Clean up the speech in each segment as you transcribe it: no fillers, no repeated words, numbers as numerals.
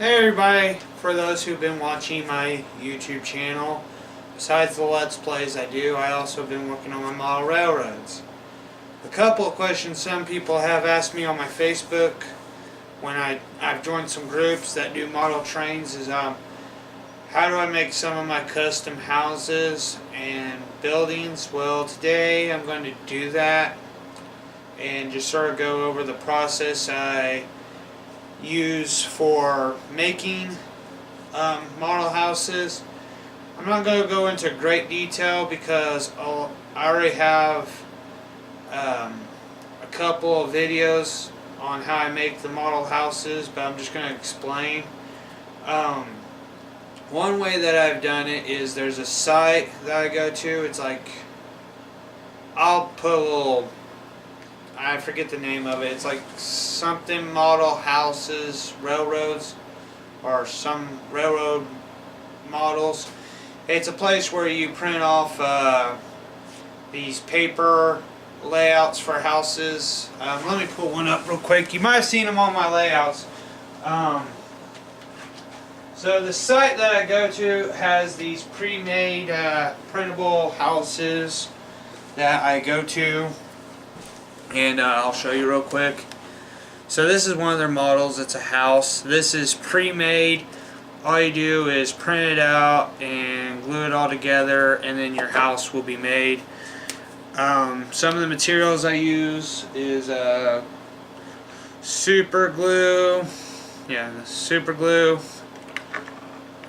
Hey everybody, for those who've been watching my YouTube channel, besides the Let's Plays I also been working on my model railroads. A couple of questions some people have asked me on my Facebook when I've joined some groups that do model trains is how do I make some of my custom houses and buildings? Well, today I'm going to do that and just sort of go over the process I use for making model houses. I'm not going to go into great detail because I already have a couple of videos on how I make the model houses, but I'm just going to explain. One way that I've done it is there's a site that I go to. It's like, I'll put a little, I forget the name of it. It's like something model houses, railroads, or some railroad models. It's a place where you print off these paper layouts for houses. Let me pull one up real quick. You might have seen them on my layouts. So the site that I go to has these pre-made printable houses that I go to. And I'll show you real quick. So this is one of their models. It's a house. This is pre-made. All you do is print it out and glue it all together, and then your house will be made. Some of the materials I use is super glue. Yeah, the super glue.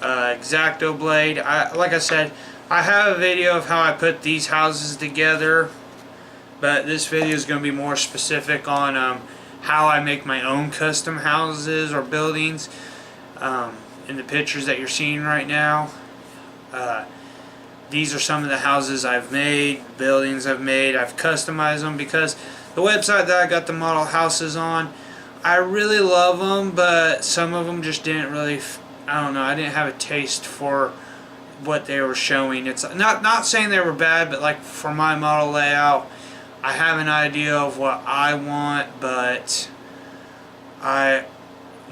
X-Acto blade. Like I said, I have a video of how I put these houses together. But this video is going to be more specific on how I make my own custom houses or buildings. In the pictures that you're seeing right now, these are some of the houses I've made, buildings I've made. I've customized them because the website that I got the model houses on, I really love them, but some of them just didn't really, I don't know, I didn't have a taste for what they were showing. It's not saying they were bad, but like for my model layout, I have an idea of what I want, but I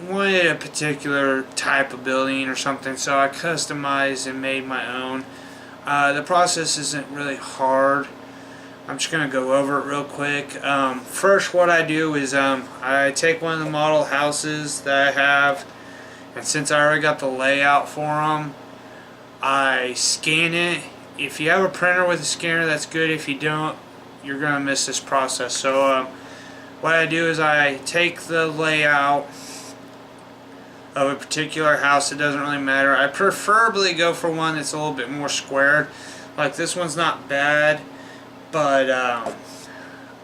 wanted a particular type of building or something, so I customized and made my own. The process isn't really hard. I'm just going to go over it real quick. First, what I do is I take one of the model houses that I have, and since I already got the layout for them, I scan it. If you have a printer with a scanner, that's good. If you don't, you're going to miss this process. So what I do is I take the layout of a particular house. It doesn't really matter. I preferably go for one that's a little bit more squared. Like this one's not bad, but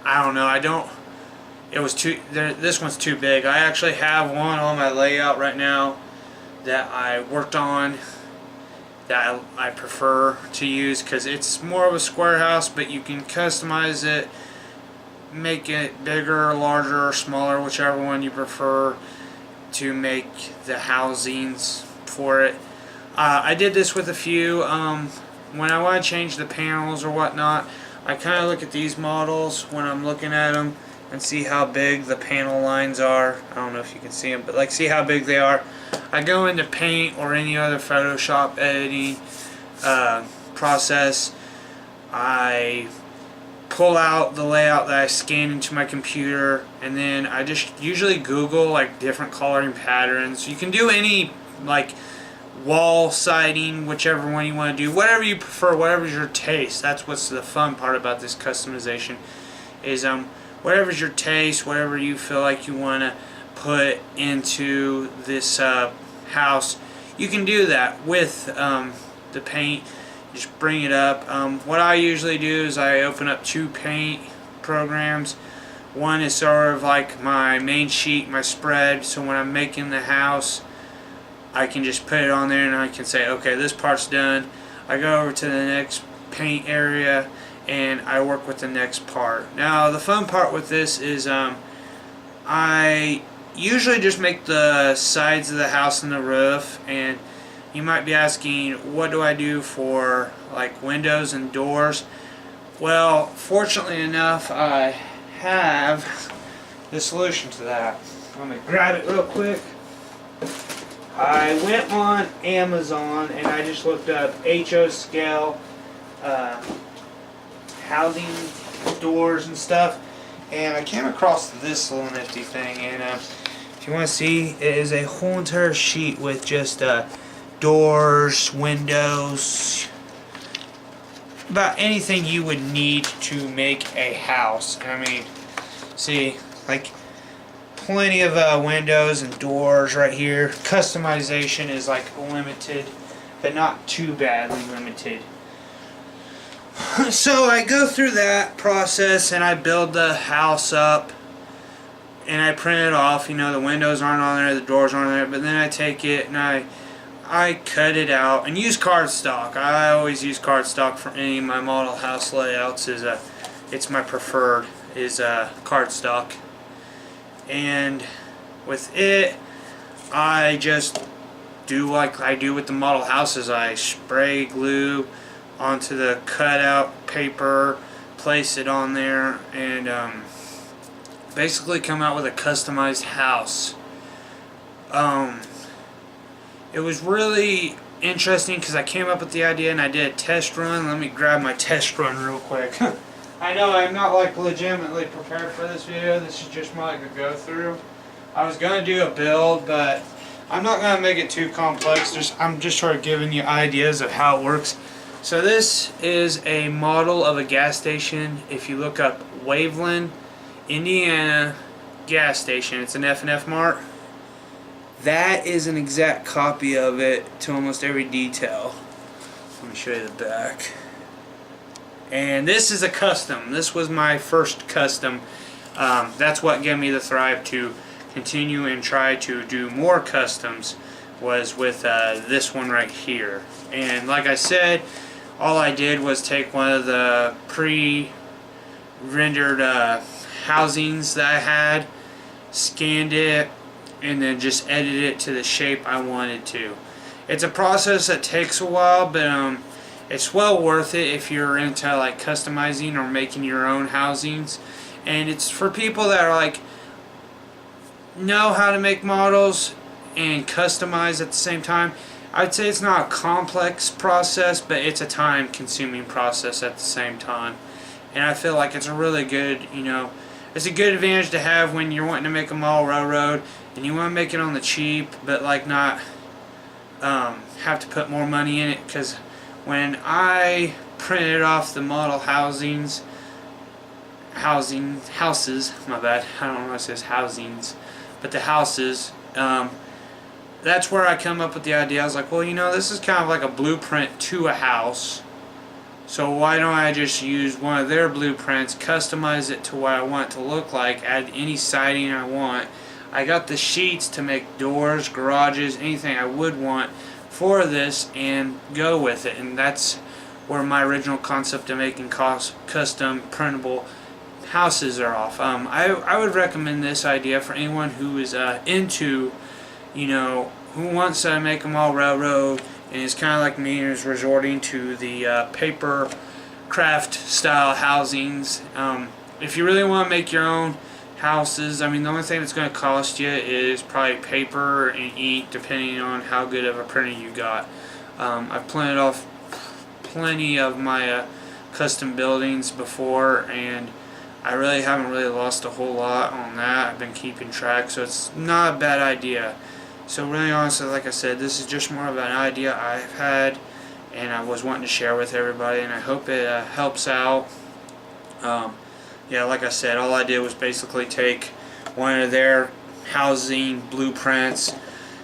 I don't know. It was too. This one's too big. I actually have one on my layout right now that I worked on that I prefer to use because it's more of a square house, but you can customize it, make it bigger, larger, or smaller, whichever one you prefer to make the housings for it. I did this with a few. When I want to change the panels or whatnot, I kind of look at these models when I'm looking at them and see how big the panel lines are. I don't know if you can see them, but like see how big they are. I go into Paint or any other Photoshop editing process. I pull out the layout that I scan into my computer, and then I just usually Google like different coloring patterns. You can do any like wall siding, whichever one you want to do, whatever you prefer, whatever's your taste. That's what's the fun part about this customization is whatever's your taste, whatever you feel like you want to put into this house, you can do that with the paint. Just bring it up. What I usually do is I open up two paint programs. One is sort of like my main sheet, my spread, so when I'm making the house I can just put it on there and I can say, okay, this part's done. I go over to the next paint area and I work with the next part. Now the fun part with this is I usually just make the sides of the house and the roof, and you might be asking, what do I do for like windows and doors? Well, fortunately enough, I have the solution to that. Let me grab it real quick. I went on Amazon and I just looked up HO scale housing doors and stuff, and I came across this little nifty thing. And if you want to see, it is a whole entire sheet with just doors, windows, about anything you would need to make a house. I mean, see, like, plenty of windows and doors right here. Customization is like limited, but not too badly limited. So I go through that process and I build the house up and I print it off. You know, the windows aren't on there, the doors aren't on there, but then I take it and I cut it out and use cardstock. I always use cardstock for any of my model house layouts. It's my preferred is cardstock. And with it, I just do like I do with the model houses. I spray glue onto the cutout paper, place it on there, and basically come out with a customized house. It was really interesting because I came up with the idea and I did a test run. Let me grab my test run real quick. I know I'm not like legitimately prepared for this video. This is just more like a go through. I was going to do a build, but I'm not going to make it too complex. I'm just sort of giving you ideas of how it works. So this is a model of a gas station. If you look up Waveland, Indiana gas station, it's an F&F Mart. That is an exact copy of it to almost every detail. Let me show you the back. And this is a custom. This was my first custom. That's what gave me the thrive to continue and try to do more customs, was with this one right here. And like I said, all I did was take one of the pre-rendered housings that I had, scanned it, and then just edited it to the shape I wanted to. It's a process that takes a while, but it's well worth it if you're into like customizing or making your own housings. And it's for people that are like know how to make models and customize at the same time. I'd say it's not a complex process, but it's a time consuming process at the same time. And I feel like it's a really good, it's a good advantage to have when you're wanting to make a model railroad and you want to make it on the cheap, but like not have to put more money in it. Because when I printed off the model houses, my bad, I don't know what it says housings, but the houses, that's where I come up with the idea. I was like, well, this is kind of like a blueprint to a house, so why don't I just use one of their blueprints, customize it to what I want it to look like, add any siding I want. I got the sheets to make doors, garages, anything I would want for this, and go with it. And that's where my original concept of making custom printable houses are off. I would recommend this idea for anyone who is into, who wants to make a model railroad and is kind of like me and is resorting to the paper craft style housings. If you really want to make your own houses, the only thing that's going to cost you is probably paper and ink, depending on how good of a printer you got. I've printed off plenty of my custom buildings before, and I really haven't lost a whole lot on that. I've been keeping track, so it's not a bad idea. So really honestly, like I said, this is just more of an idea I've had and I was wanting to share with everybody, and I hope it helps out. Yeah, like I said, all I did was basically take one of their housing blueprints,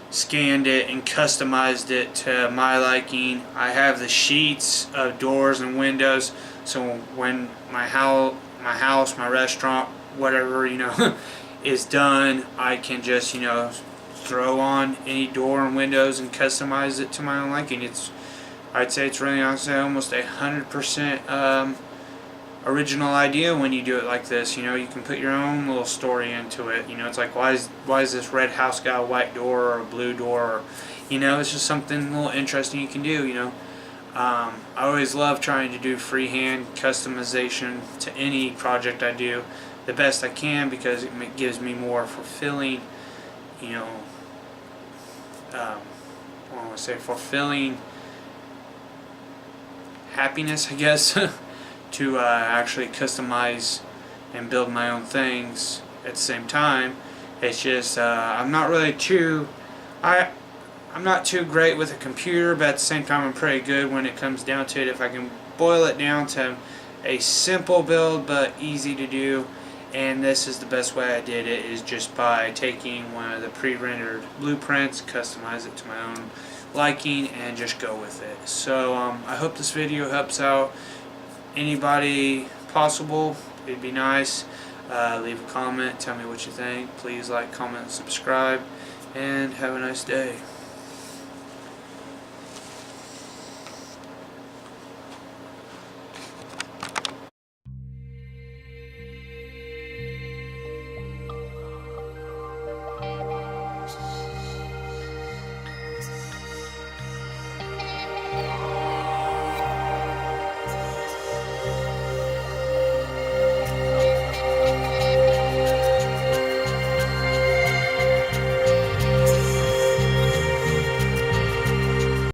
scanned it, and customized it to my liking. I have the sheets of doors and windows, so when my house, my restaurant, whatever, is done, I can just, throw on any door and windows and customize it to my own liking. I'd say it's really honestly almost 100% original idea when you do it like this. You can put your own little story into it. It's like, why is this red house got a white door or a blue door? Or, it's just something a little interesting you can do. I always love trying to do freehand customization to any project I do the best I can, because it gives me more fulfilling, I want to say fulfilling happiness, I guess, to actually customize and build my own things at the same time. It's just I'm not really too I'm not too great with a computer, but at the same time I'm pretty good when it comes down to it. If I can boil it down to a simple build but easy to do, and this is the best way I did it, is just by taking one of the pre-rendered blueprints, customize it to my own liking, and just go with it. So I hope this video helps out anybody possible. It'd be nice. Leave a comment, tell me what you think. Please like, comment, subscribe, and have a nice day.